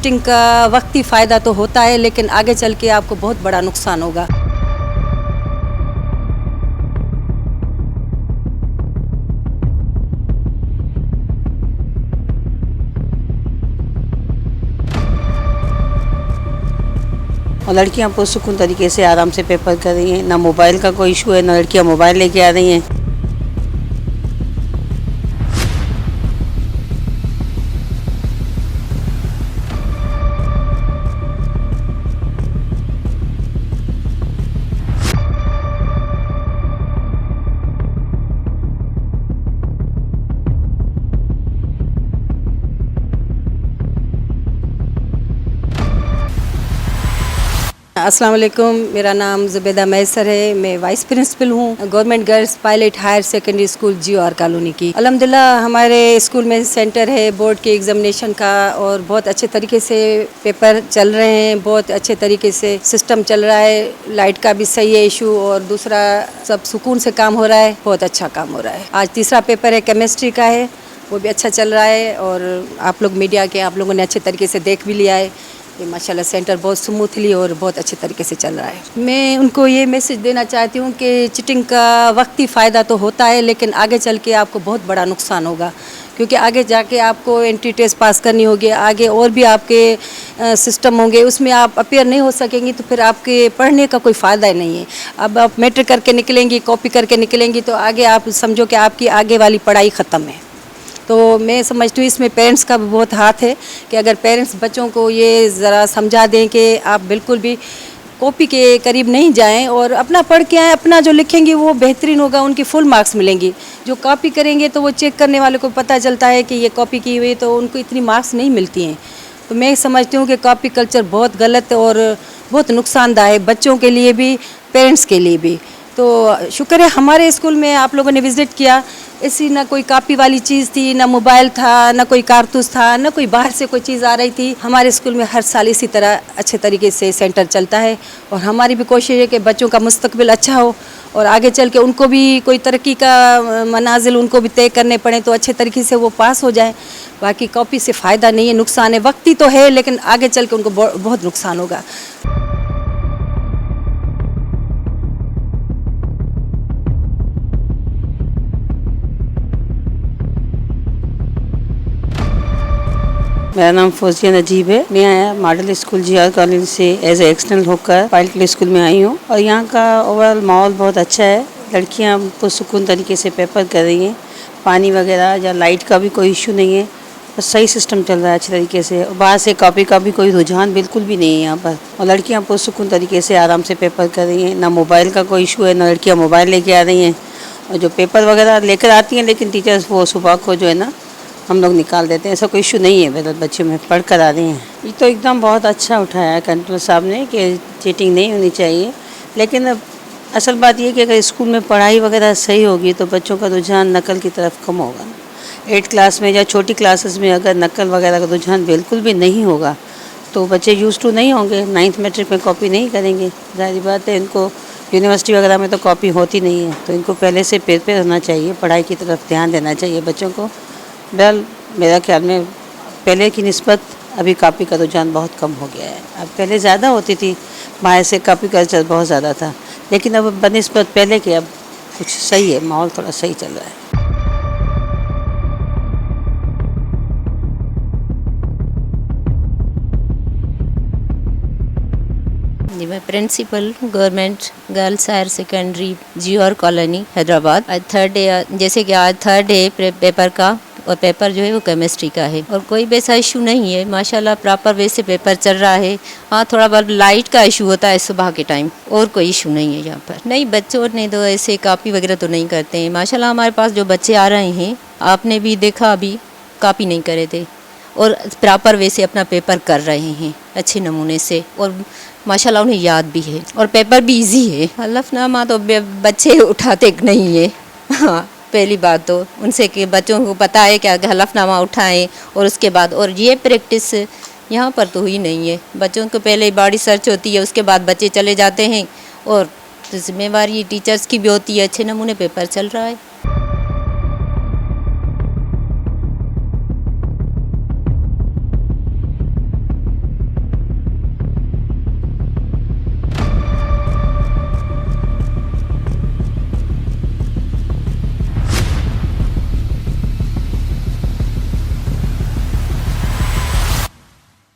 Cheating का वक्ती फ़ायदा तो होता है, लेकिन आगे चल के आपको बहुत बड़ा नुकसान होगा। और लड़कियां पुरसुकून तरीके से आराम से पेपर कर रही हैं, ना मोबाइल का कोई इशू है, ना लड़कियां मोबाइल लेके आ रही हैं। अस्सलाम वालेकुम, मेरा नाम ज़ुबैदा मैसर है। मैं वाइस प्रिंसिपल हूँ government girls pilot higher secondary school GOR colony की। अल्हम्दुलिल्लाह हमारे स्कूल में सेंटर है बोर्ड के एग्जामिनेशन का और बहुत अच्छे तरीके से पेपर चल रहे हैं, बहुत अच्छे तरीके से सिस्टम चल रहा है। लाइट का भी सही है इशू और दूसरा सब सुकून से काम हो रहा है, बहुत अच्छा काम हो रहा है। आज तीसरा पेपर है केमिस्ट्री का है, वो भी अच्छा चल रहा है और आप लोग मीडिया के आप लोगों ने अच्छे तरीके से देख भी लिया है। ये माशाल्लाह सेंटर बहुत स्मूथली और बहुत अच्छे तरीके से चल रहा है। मैं उनको ये मैसेज देना चाहती हूँ कि चिटिंग का वक्ती फ़ायदा तो होता है, लेकिन आगे चल के आपको बहुत बड़ा नुकसान होगा, क्योंकि आगे जाके आपको एंट्री टेस्ट पास करनी होगी, आगे और भी आपके सिस्टम होंगे, उसमें आप अपीयर नहीं हो सकेंगी तो फिर आपके पढ़ने का कोई फ़ायदा ही नहीं है। अब आप मैट्रिक करके निकलेंगी, कॉपी करके निकलेंगी तो आगे आप समझो कि आपकी आगे वाली पढ़ाई ख़त्म है। तो मैं समझती हूँ इसमें पेरेंट्स का भी बहुत हाथ है कि अगर पेरेंट्स बच्चों को ये ज़रा समझा दें कि आप बिल्कुल भी कॉपी के करीब नहीं जाएं और अपना पढ़ के आएँ, अपना जो लिखेंगे वो बेहतरीन होगा, उनकी फुल मार्क्स मिलेंगी। जो कॉपी करेंगे तो वो चेक करने वाले को पता चलता है कि ये कॉपी की हुई, तो उनको इतनी मार्क्स नहीं मिलती हैं। तो मैं समझती हूँ कि कॉपी कल्चर बहुत गलत और बहुत नुकसानदायक है, बच्चों के लिए भी पेरेंट्स के लिए भी। तो शुक्र है हमारे स्कूल में आप लोगों ने विज़िट किया, ऐसी ना कोई कॉपी वाली चीज़ थी, ना मोबाइल था, ना कोई कारतूस था, ना कोई बाहर से कोई चीज़ आ रही थी। हमारे स्कूल में हर साल इसी तरह अच्छे तरीके से सेंटर चलता है और हमारी भी कोशिश है कि बच्चों का मुस्तकबिल अच्छा हो और आगे चल के उनको भी कोई तरक्की का मनाजिल उनको भी तय करने पड़े तो अच्छे तरीके से वो पास हो जाए। बाकी कॉपी से फ़ायदा नहीं है, नुकसान है, वक्ती तो है लेकिन आगे चल के उनको बहुत नुकसान होगा। मेरा नाम फौजिया नजीब है। मैं आया मॉडल स्कूल GR कॉलोनी से एज ए एक्सटर्नल होकर पायलट स्कूल में आई हूँ और यहाँ का ओवरऑल माहौल बहुत अच्छा है। लड़कियाँ पुरसुकून तरीके से पेपर कर रही हैं, पानी वगैरह या लाइट का भी कोई इशू नहीं है, बस सही सिस्टम चल रहा है अच्छे तरीके से। बाहर से कॉपी का भी कोई रुझान बिल्कुल भी नहीं है यहाँ पर और लड़कियाँ पुरसुकून तरीके से आराम से पेपर कर रही हैं, ना मोबाइल का कोई इशू है, ना लड़कियाँ मोबाइल लेके आ रही हैं और जो पेपर वगैरह लेकर आती हैं लेकिन टीचर्स वो सुबह को जो है ना हम लोग निकाल देते हैं, ऐसा कोई इशू नहीं है। मेरे बच्चे में पढ़ कर आ रही हैं। ये तो एकदम बहुत अच्छा उठाया है कंट्रोलर साहब ने कि चीटिंग नहीं होनी चाहिए, लेकिन अब असल बात ये कि अगर स्कूल में पढ़ाई वगैरह सही होगी तो बच्चों का रुझान नकल की तरफ कम होगा। 8 क्लास में या छोटी क्लासेस में अगर नकल वगैरह का रुझान बिल्कुल भी नहीं होगा तो बच्चे यूज टू नहीं होंगे, 9th मैट्रिक में कॉपी नहीं करेंगे। जाहिर बात है इनको यूनिवर्सिटी वगैरह में तो कॉपी होती नहीं है, तो इनको पहले से प्रिपेयर होना चाहिए, पढ़ाई की तरफ ध्यान देना चाहिए बच्चों को। बहरहाल मेरा ख्याल में पहले की निस्बत अभी कॉपी का रुझान बहुत कम हो गया है। अब पहले ज़्यादा होती थी, बाहर से कॉपी कल्चर बहुत ज़्यादा था, लेकिन अब बनिस्बत पहले के अब कुछ सही है, माहौल थोड़ा सही चल रहा है। जी, मैं principal government girls higher secondary GOR colony Hyderabad. आज थर्ड डे, जैसे कि आज थर्ड डे पेपर का और पेपर जो है वो केमिस्ट्री का है और कोई वैसा इशू नहीं है, माशाल्लाह प्रॉपर वे से पेपर चल रहा है। हाँ, थोड़ा बहुत लाइट का इशू होता है सुबह के टाइम और कोई इशू नहीं है यहाँ पर। नहीं, बच्चों ने तो ऐसे कॉपी वगैरह तो नहीं करते हैं। माशाल्लाह हमारे पास जो बच्चे आ रहे हैं, आपने भी देखा, अभी कॉपी नहीं करे थे और प्रॉपर वे से अपना पेपर कर रहे हैं अच्छे नमूने से और माशाल्लाह उन्हें याद भी है और पेपर भी इजी है। हलफनामा तो बच्चे उठाते नहीं है। हाँ, पहली बात तो उनसे कि बच्चों को पता है कि हलफनामा उठाएं और उसके बाद, और ये प्रैक्टिस यहाँ पर तो हुई नहीं है। बच्चों को पहले बॉडी सर्च होती है, उसके बाद बच्चे चले जाते हैं और जिम्मेवारी टीचर्स की भी होती है। अच्छे नमूने पेपर चल रहा है।